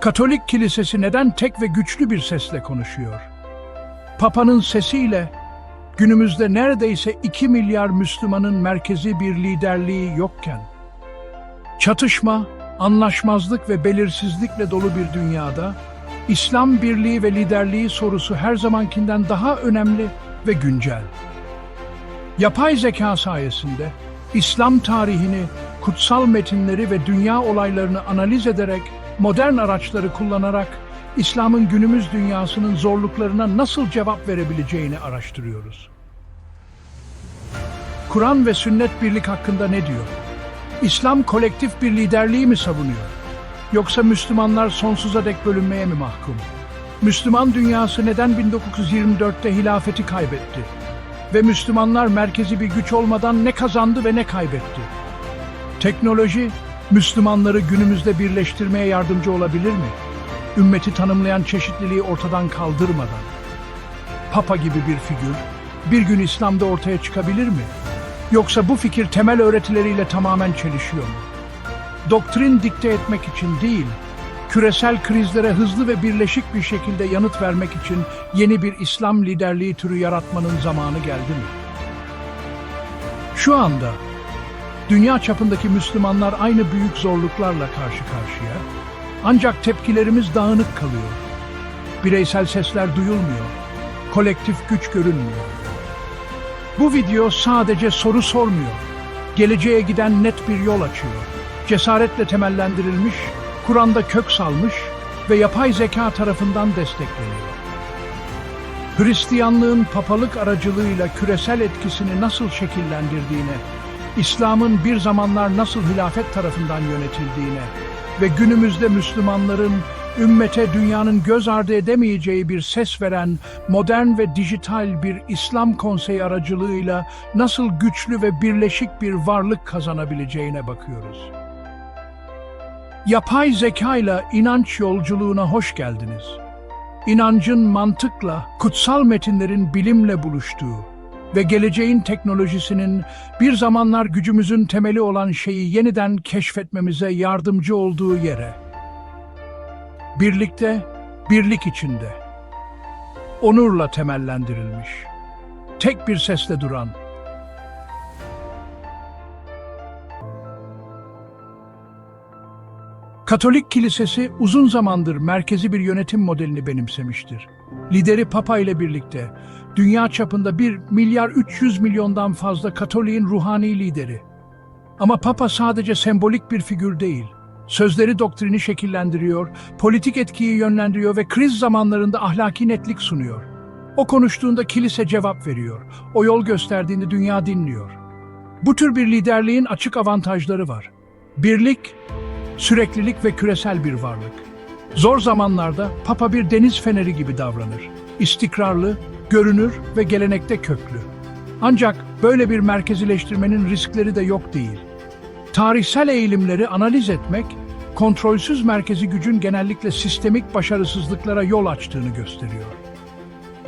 Katolik Kilisesi neden tek ve güçlü bir sesle konuşuyor? Papa'nın sesiyle günümüzde neredeyse 2 milyar Müslümanın merkezi bir liderliği yokken, çatışma, anlaşmazlık ve belirsizlikle dolu bir dünyada, İslam birliği ve liderliği sorusu her zamankinden daha önemli ve güncel. Yapay zeka sayesinde İslam tarihini, kutsal metinleri ve dünya olaylarını analiz ederek, modern araçları kullanarak İslam'ın günümüz dünyasının zorluklarına nasıl cevap verebileceğini araştırıyoruz. Kur'an ve sünnet birlik hakkında ne diyor? İslam kolektif bir liderliği mi savunuyor? Yoksa Müslümanlar sonsuza dek bölünmeye mi mahkum? Müslüman dünyası neden 1924'te hilafeti kaybetti? Ve Müslümanlar merkezi bir güç olmadan ne kazandı ve ne kaybetti? Teknoloji, Müslümanları günümüzde birleştirmeye yardımcı olabilir mi? Ümmeti tanımlayan çeşitliliği ortadan kaldırmadan. Papa gibi bir figür, bir gün İslam'da ortaya çıkabilir mi? Yoksa bu fikir temel öğretileriyle tamamen çelişiyor mu? Doktrin dikte etmek için değil, küresel krizlere hızlı ve birleşik bir şekilde yanıt vermek için yeni bir İslam liderliği türü yaratmanın zamanı geldi mi? Şu anda, dünya çapındaki Müslümanlar aynı büyük zorluklarla karşı karşıya, ancak tepkilerimiz dağınık kalıyor. Bireysel sesler duyulmuyor, kolektif güç görünmüyor. Bu video sadece soru sormuyor, geleceğe giden net bir yol açıyor. Cesaretle temellendirilmiş, Kur'an'da kök salmış ve yapay zeka tarafından destekleniyor. Hristiyanlığın papalık aracılığıyla küresel etkisini nasıl şekillendirdiğine, İslam'ın bir zamanlar nasıl hilafet tarafından yönetildiğine ve günümüzde Müslümanların ümmete dünyanın göz ardı edemeyeceği bir ses veren modern ve dijital bir İslam konseyi aracılığıyla nasıl güçlü ve birleşik bir varlık kazanabileceğine bakıyoruz. Yapay zekayla inanç yolculuğuna hoş geldiniz. İnancın mantıkla, kutsal metinlerin bilimle buluştuğu ve geleceğin teknolojisinin bir zamanlar gücümüzün temeli olan şeyi yeniden keşfetmemize yardımcı olduğu yere. Birlikte, birlik içinde, onurla temellendirilmiş, tek bir sesle duran, Katolik Kilisesi uzun zamandır merkezi bir yönetim modelini benimsemiştir. Lideri Papa ile birlikte dünya çapında 1 milyar 300 milyondan fazla Katolik'in ruhani lideri. Ama Papa sadece sembolik bir figür değil. Sözleri doktrini şekillendiriyor, politik etkiyi yönlendiriyor ve kriz zamanlarında ahlaki netlik sunuyor. O konuştuğunda kilise cevap veriyor, o yol gösterdiğinde dünya dinliyor. Bu tür bir liderliğin açık avantajları var. Birlik, süreklilik ve küresel bir varlık. Zor zamanlarda Papa bir deniz feneri gibi davranır. İstikrarlı, görünür ve gelenekte köklü. Ancak böyle bir merkezileştirmenin riskleri de yok değil. Tarihsel eğilimleri analiz etmek, kontrolsüz merkezi gücün genellikle sistemik başarısızlıklara yol açtığını gösteriyor.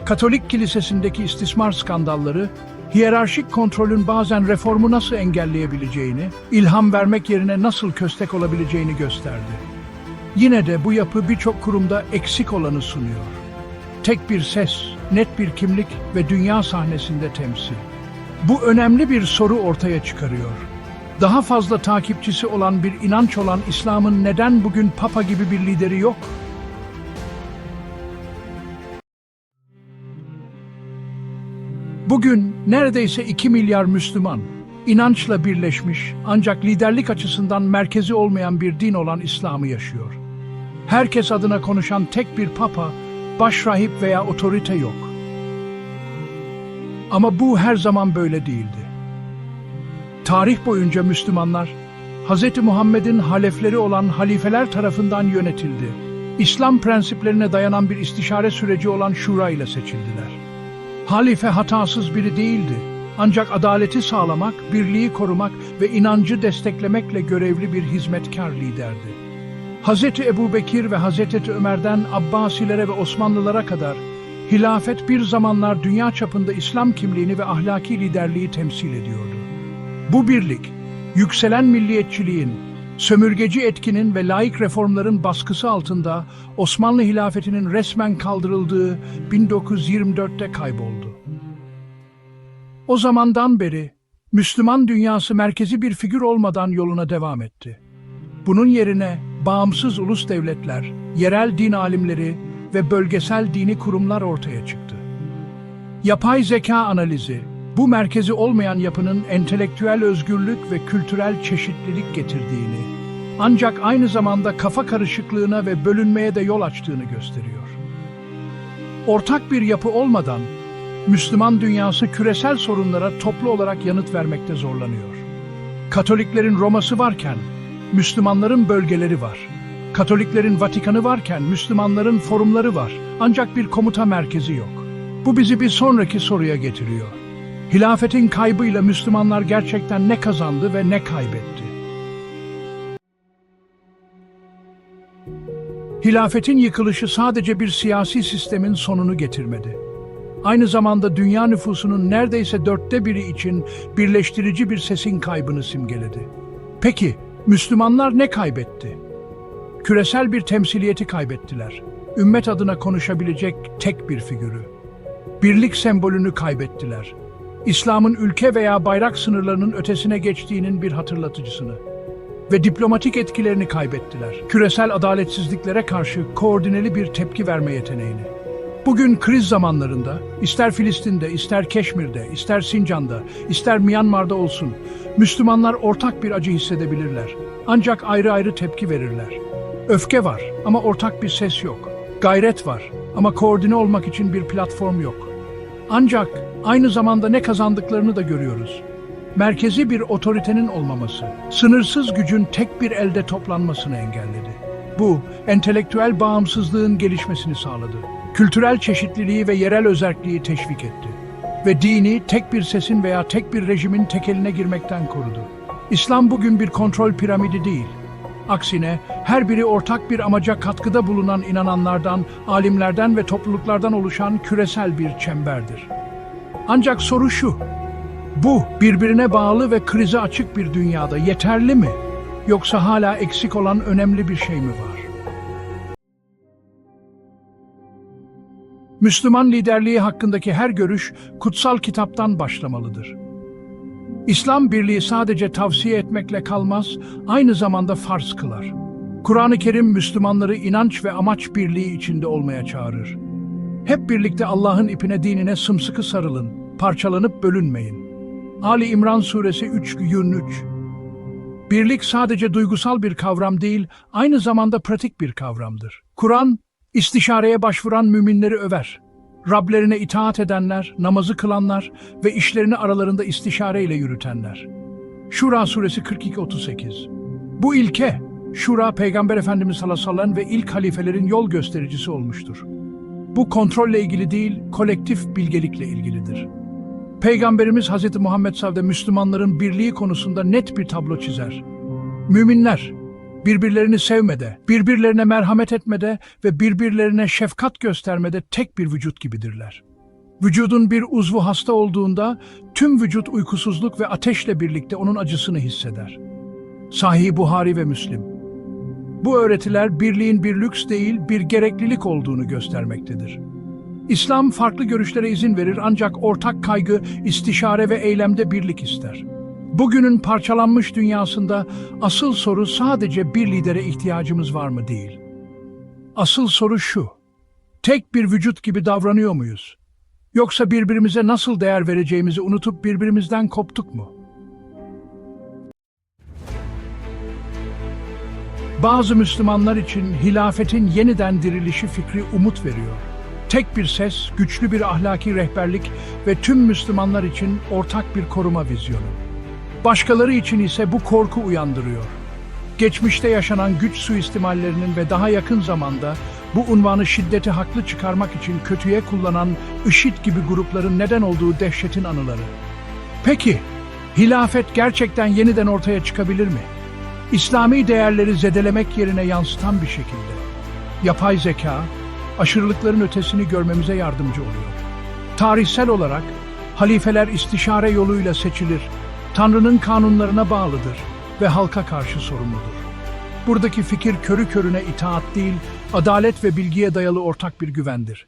Katolik Kilisesi'ndeki istismar skandalları, hiyerarşik kontrolün bazen reformu nasıl engelleyebileceğini, ilham vermek yerine nasıl köstek olabileceğini gösterdi. Yine de bu yapı birçok kurumda eksik olanı sunuyor. Tek bir ses, net bir kimlik ve dünya sahnesinde temsil. Bu önemli bir soru ortaya çıkarıyor. Daha fazla takipçisi olan bir inanç olan İslam'ın neden bugün Papa gibi bir lideri yok? Bugün neredeyse 2 milyar Müslüman, inançla birleşmiş ancak liderlik açısından merkezi olmayan bir din olan İslam'ı yaşıyor. Herkes adına konuşan tek bir papa, başrahip veya otorite yok. Ama bu her zaman böyle değildi. Tarih boyunca Müslümanlar, Hz. Muhammed'in halefleri olan halifeler tarafından yönetildi. İslam prensiplerine dayanan bir istişare süreci olan şura ile seçildiler. Halife hatasız biri değildi. Ancak adaleti sağlamak, birliği korumak ve inancı desteklemekle görevli bir hizmetkar liderdi. Hz. Ebubekir ve Hz. Ömer'den Abbasilere ve Osmanlılara kadar hilafet bir zamanlar dünya çapında İslam kimliğini ve ahlaki liderliği temsil ediyordu. Bu birlik, yükselen milliyetçiliğin, Sömürgeci etkinin ve laik reformların baskısı altında Osmanlı hilafetinin resmen kaldırıldığı 1924'te kayboldu. O zamandan beri Müslüman dünyası merkezi bir figür olmadan yoluna devam etti. Bunun yerine bağımsız ulus devletler, yerel din alimleri ve bölgesel dini kurumlar ortaya çıktı. Yapay zeka analizi, bu merkezi olmayan yapının entelektüel özgürlük ve kültürel çeşitlilik getirdiğini, ancak aynı zamanda kafa karışıklığına ve bölünmeye de yol açtığını gösteriyor. Ortak bir yapı olmadan, Müslüman dünyası küresel sorunlara toplu olarak yanıt vermekte zorlanıyor. Katoliklerin Roma'sı varken, Müslümanların bölgeleri var. Katoliklerin Vatikanı varken Müslümanların forumları var. Ancak bir komuta merkezi yok. Bu bizi bir sonraki soruya getiriyor. Hilafetin kaybıyla Müslümanlar gerçekten ne kazandı ve ne kaybetti? Hilafetin yıkılışı sadece bir siyasi sistemin sonunu getirmedi. Aynı zamanda dünya nüfusunun neredeyse 1/4 için birleştirici bir sesin kaybını simgeledi. Peki, Müslümanlar ne kaybetti? Küresel bir temsiliyeti kaybettiler. Ümmet adına konuşabilecek tek bir figürü. Birlik sembolünü kaybettiler. İslam'ın ülke veya bayrak sınırlarının ötesine geçtiğinin bir hatırlatıcısını. Ve diplomatik etkilerini kaybettiler. Küresel adaletsizliklere karşı koordineli bir tepki verme yeteneğini. Bugün kriz zamanlarında, ister Filistin'de, ister Keşmir'de, ister Sincan'da, ister Myanmar'da olsun, Müslümanlar ortak bir acı hissedebilirler. Ancak ayrı ayrı tepki verirler. Öfke var ama ortak bir ses yok. Gayret var ama koordine olmak için bir platform yok. Ancak aynı zamanda ne kazandıklarını da görüyoruz. Merkezi bir otoritenin olmaması, sınırsız gücün tek bir elde toplanmasını engelledi. Bu, entelektüel bağımsızlığın gelişmesini sağladı. Kültürel çeşitliliği ve yerel özerkliği teşvik etti. Ve dini tek bir sesin veya tek bir rejimin tekeline girmekten korudu. İslam bugün bir kontrol piramidi değil. Aksine her biri ortak bir amaca katkıda bulunan inananlardan, alimlerden ve topluluklardan oluşan küresel bir çemberdir. Ancak soru şu, bu birbirine bağlı ve krize açık bir dünyada yeterli mi? Yoksa hala eksik olan önemli bir şey mi var? Müslüman liderliği hakkındaki her görüş kutsal kitaptan başlamalıdır. İslam birliği sadece tavsiye etmekle kalmaz, aynı zamanda farz kılar. Kur'an-ı Kerim Müslümanları inanç ve amaç birliği içinde olmaya çağırır. Hep birlikte Allah'ın ipine, dinine sımsıkı sarılın, parçalanıp bölünmeyin. Ali İmran Suresi 3:23. Birlik sadece duygusal bir kavram değil, aynı zamanda pratik bir kavramdır. Kur'an, istişareye başvuran müminleri över. Rablerine itaat edenler, namazı kılanlar ve işlerini aralarında istişare ile yürütenler. Şura Suresi 42-38. Bu ilke, Şura Peygamber Efendimiz sallallahu aleyhi ve sellem ve ilk halifelerin yol göstericisi olmuştur. Bu kontrolle ilgili değil, kolektif bilgelikle ilgilidir. Peygamberimiz Hz. Muhammed sallallahu Müslümanların birliği konusunda net bir tablo çizer. Müminler, birbirlerini sevmede, birbirlerine merhamet etmede ve birbirlerine şefkat göstermede tek bir vücut gibidirler. Vücudun bir uzvu hasta olduğunda tüm vücut uykusuzluk ve ateşle birlikte onun acısını hisseder. Sahih Buhari ve Müslim. Bu öğretiler birliğin bir lüks değil, bir gereklilik olduğunu göstermektedir. İslam farklı görüşlere izin verir ancak ortak kaygı, istişare ve eylemde birlik ister. Bugünün parçalanmış dünyasında asıl soru sadece bir lidere ihtiyacımız var mı değil. Asıl soru şu, tek bir vücut gibi davranıyor muyuz? Yoksa birbirimize nasıl değer vereceğimizi unutup birbirimizden koptuk mu? Bazı Müslümanlar için hilafetin yeniden dirilişi fikri umut veriyor. Tek bir ses, güçlü bir ahlaki rehberlik ve tüm Müslümanlar için ortak bir koruma vizyonu. Başkaları için ise bu korku uyandırıyor. Geçmişte yaşanan güç suistimallerinin ve daha yakın zamanda bu unvanı şiddeti haklı çıkarmak için kötüye kullanan IŞİD gibi grupların neden olduğu dehşetin anıları. Peki, hilafet gerçekten yeniden ortaya çıkabilir mi? İslami değerleri zedelemek yerine yansıtan bir şekilde. Yapay zeka, aşırılıkların ötesini görmemize yardımcı oluyor. Tarihsel olarak halifeler istişare yoluyla seçilir, Tanrı'nın kanunlarına bağlıdır ve halka karşı sorumludur. Buradaki fikir körü körüne itaat değil, adalet ve bilgiye dayalı ortak bir güvendir.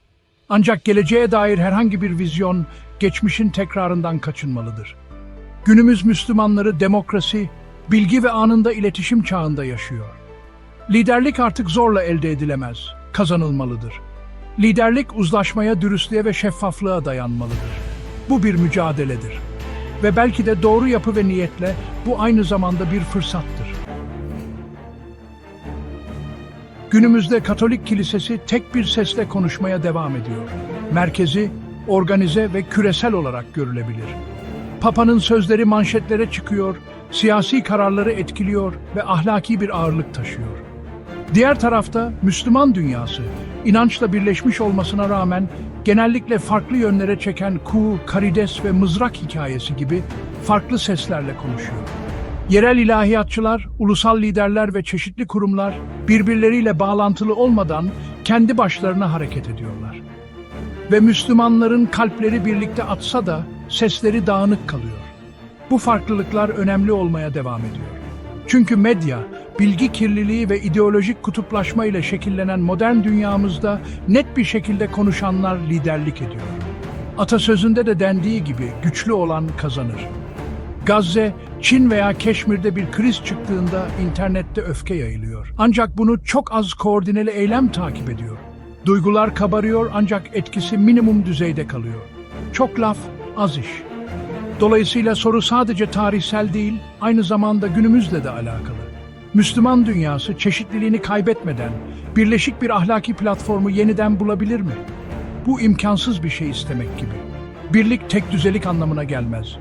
Ancak geleceğe dair herhangi bir vizyon, geçmişin tekrarından kaçınmalıdır. Günümüz Müslümanları demokrasi, bilgi ve anında iletişim çağında yaşıyor. Liderlik artık zorla elde edilemez, kazanılmalıdır. Liderlik uzlaşmaya, dürüstlüğe ve şeffaflığa dayanmalıdır. Bu bir mücadeledir. Ve belki de doğru yapı ve niyetle bu aynı zamanda bir fırsattır. Günümüzde Katolik Kilisesi tek bir sesle konuşmaya devam ediyor. Merkezi, organize ve küresel olarak görülebilir. Papa'nın sözleri manşetlere çıkıyor, siyasi kararları etkiliyor ve ahlaki bir ağırlık taşıyor. Diğer tarafta Müslüman dünyası, inançla birleşmiş olmasına rağmen genellikle farklı yönlere çeken kuğu, karides ve mızrak hikayesi gibi farklı seslerle konuşuyor. Yerel ilahiyatçılar, ulusal liderler ve çeşitli kurumlar birbirleriyle bağlantılı olmadan kendi başlarına hareket ediyorlar. Ve Müslümanların kalpleri birlikte atsa da sesleri dağınık kalıyor. Bu farklılıklar önemli olmaya devam ediyor. Çünkü medya, bilgi kirliliği ve ideolojik kutuplaşma ile şekillenen modern dünyamızda net bir şekilde konuşanlar liderlik ediyor. Atasözünde de dendiği gibi güçlü olan kazanır. Gazze, Çin veya Keşmir'de bir kriz çıktığında internette öfke yayılıyor. Ancak bunu çok az koordineli eylem takip ediyor. Duygular kabarıyor ancak etkisi minimum düzeyde kalıyor. Çok laf, az iş. Dolayısıyla soru sadece tarihsel değil, aynı zamanda günümüzle de alakalı. Müslüman dünyası çeşitliliğini kaybetmeden birleşik bir ahlaki platformu yeniden bulabilir mi? Bu imkansız bir şey istemek gibi. Birlik tek düzelik anlamına gelmez.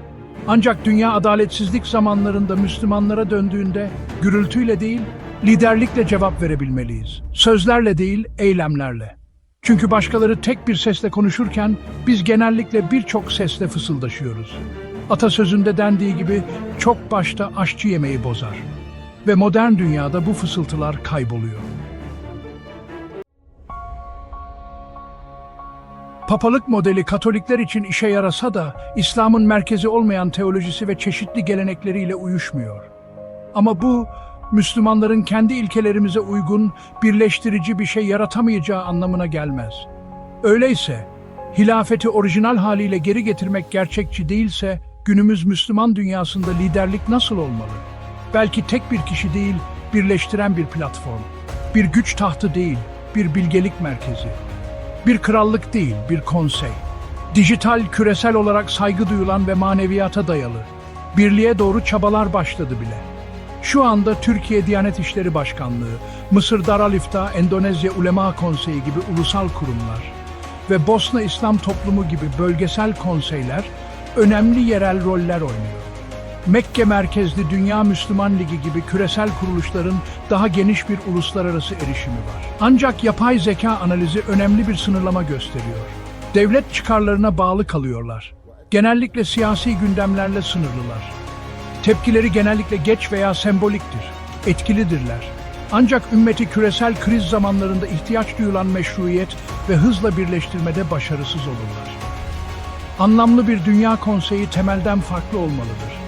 Ancak dünya adaletsizlik zamanlarında Müslümanlara döndüğünde gürültüyle değil, liderlikle cevap verebilmeliyiz. Sözlerle değil, eylemlerle. Çünkü başkaları tek bir sesle konuşurken biz genellikle birçok sesle fısıldaşıyoruz. Atasözünde dendiği gibi çok başta aşçı yemeği bozar. Ve modern dünyada bu fısıltılar kayboluyor. Papalık modeli Katolikler için işe yarasa da İslam'ın merkezi olmayan teolojisi ve çeşitli gelenekleriyle uyuşmuyor. Ama bu, Müslümanların kendi ilkelerimize uygun, birleştirici bir şey yaratamayacağı anlamına gelmez. Öyleyse, hilafeti orijinal haliyle geri getirmek gerçekçi değilse, günümüz Müslüman dünyasında liderlik nasıl olmalı? Belki tek bir kişi değil, birleştiren bir platform. Bir güç tahtı değil, bir bilgelik merkezi. Bir krallık değil, bir konsey. Dijital, küresel olarak saygı duyulan ve maneviyata dayalı. Birliğe doğru çabalar başladı bile. Şu anda Türkiye Diyanet İşleri Başkanlığı, Mısır Daralifta, Endonezya Ulema Konseyi gibi ulusal kurumlar ve Bosna İslam Toplumu gibi bölgesel konseyler önemli yerel roller oynuyor. Mekke merkezli Dünya Müslüman Ligi gibi küresel kuruluşların daha geniş bir uluslararası erişimi var. Ancak yapay zeka analizi önemli bir sınırlama gösteriyor. Devlet çıkarlarına bağlı kalıyorlar. Genellikle siyasi gündemlerle sınırlılar. Tepkileri genellikle geç veya semboliktir, etkilidirler. Ancak ümmeti küresel kriz zamanlarında ihtiyaç duyulan meşruiyet ve hızla birleştirmede başarısız olurlar. Anlamlı bir dünya konseyi temelden farklı olmalıdır.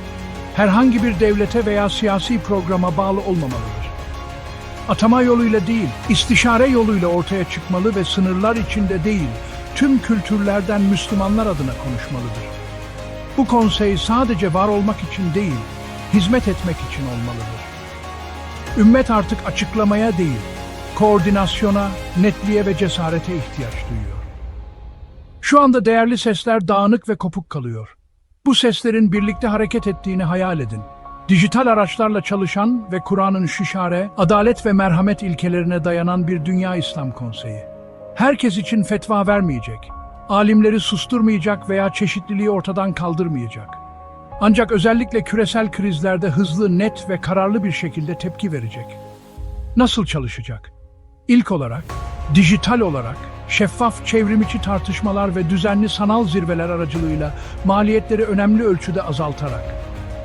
Herhangi bir devlete veya siyasi programa bağlı olmamalıdır. Atama yoluyla değil, istişare yoluyla ortaya çıkmalı ve sınırlar içinde değil, tüm kültürlerden Müslümanlar adına konuşmalıdır. Bu konsey sadece var olmak için değil, hizmet etmek için olmalıdır. Ümmet artık açıklamaya değil, koordinasyona, netliğe ve cesarete ihtiyaç duyuyor. Şu anda değerli sesler dağınık ve kopuk kalıyor. Bu seslerin birlikte hareket ettiğini hayal edin. Dijital araçlarla çalışan ve Kur'an'ın şişare, adalet ve merhamet ilkelerine dayanan bir Dünya İslam Konseyi. Herkes için fetva vermeyecek, alimleri susturmayacak veya çeşitliliği ortadan kaldırmayacak. Ancak özellikle küresel krizlerde hızlı, net ve kararlı bir şekilde tepki verecek. Nasıl çalışacak? İlk olarak, dijital olarak, şeffaf çevrimiçi tartışmalar ve düzenli sanal zirveler aracılığıyla maliyetleri önemli ölçüde azaltarak,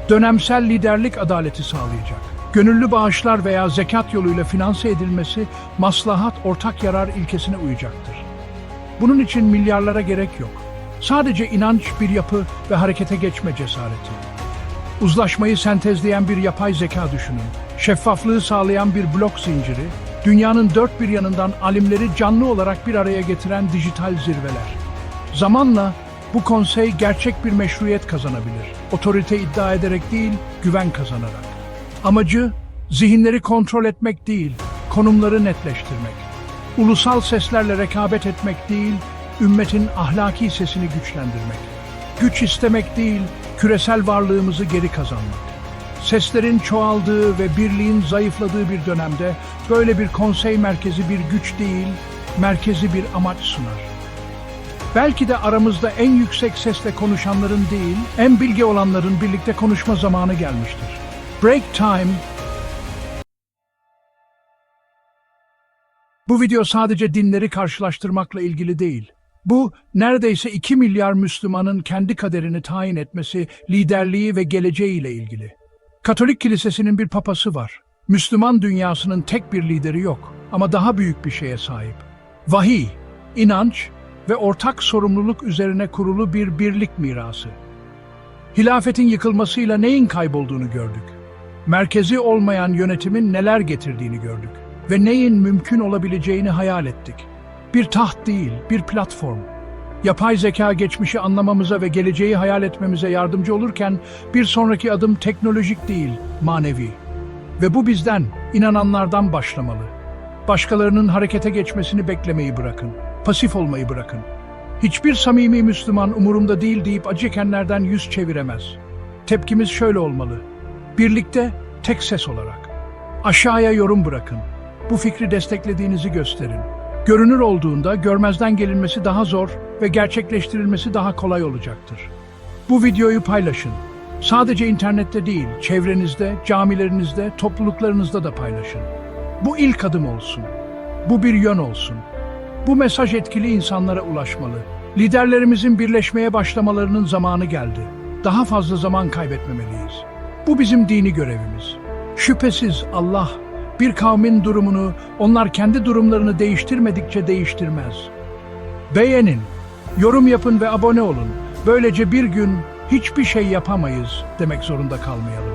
dönemsel liderlik adaleti sağlayacak. Gönüllü bağışlar veya zekat yoluyla finanse edilmesi, maslahat ortak yarar ilkesine uyacaktır. Bunun için milyarlara gerek yok. Sadece inanç, bir yapı ve harekete geçme cesareti. Uzlaşmayı sentezleyen bir yapay zeka düşünün. Şeffaflığı sağlayan bir blok zinciri, dünyanın dört bir yanından alimleri canlı olarak bir araya getiren dijital zirveler. Zamanla bu konsey gerçek bir meşruiyet kazanabilir. Otorite iddia ederek değil, güven kazanarak. Amacı, zihinleri kontrol etmek değil, konumları netleştirmek. Ulusal seslerle rekabet etmek değil, ümmetin ahlaki sesini güçlendirmek. Güç istemek değil, küresel varlığımızı geri kazanmak. Seslerin çoğaldığı ve birliğin zayıfladığı bir dönemde böyle bir konsey merkezi bir güç değil, merkezi bir amaç sunar. Belki de aramızda en yüksek sesle konuşanların değil, en bilge olanların birlikte konuşma zamanı gelmiştir. Break time. Bu video sadece dinleri karşılaştırmakla ilgili değil. Bu, neredeyse 2 milyar Müslümanın kendi kaderini tayin etmesi, liderliği ve geleceğiyle ilgili. Katolik Kilisesi'nin bir papası var. Müslüman dünyasının tek bir lideri yok ama daha büyük bir şeye sahip. Vahiy, inanç ve ortak sorumluluk üzerine kurulu bir birlik mirası. Hilafetin yıkılmasıyla neyin kaybolduğunu gördük. Merkezi olmayan yönetimin neler getirdiğini gördük. Ve neyin mümkün olabileceğini hayal ettik. Bir taht değil, bir platform. Yapay zeka geçmişi anlamamıza ve geleceği hayal etmemize yardımcı olurken bir sonraki adım teknolojik değil, manevi. Ve bu bizden, inananlardan başlamalı. Başkalarının harekete geçmesini beklemeyi bırakın. Pasif olmayı bırakın. Hiçbir samimi Müslüman umurumda değil deyip acı çekenlerden yüz çeviremez. Tepkimiz şöyle olmalı. Birlikte, tek ses olarak. Aşağıya yorum bırakın. Bu fikri desteklediğinizi gösterin. Görünür olduğunda görmezden gelinmesi daha zor ve gerçekleştirilmesi daha kolay olacaktır. Bu videoyu paylaşın. Sadece internette değil, çevrenizde, camilerinizde, topluluklarınızda da paylaşın. Bu ilk adım olsun. Bu bir yön olsun. Bu mesaj etkili insanlara ulaşmalı. Liderlerimizin birleşmeye başlamalarının zamanı geldi. Daha fazla zaman kaybetmemeliyiz. Bu bizim dini görevimiz. Şüphesiz Allah, bir kavmin durumunu, onlar kendi durumlarını değiştirmedikçe değiştirmez. Beğenin, yorum yapın ve abone olun. Böylece bir gün hiçbir şey yapamayız demek zorunda kalmayalım.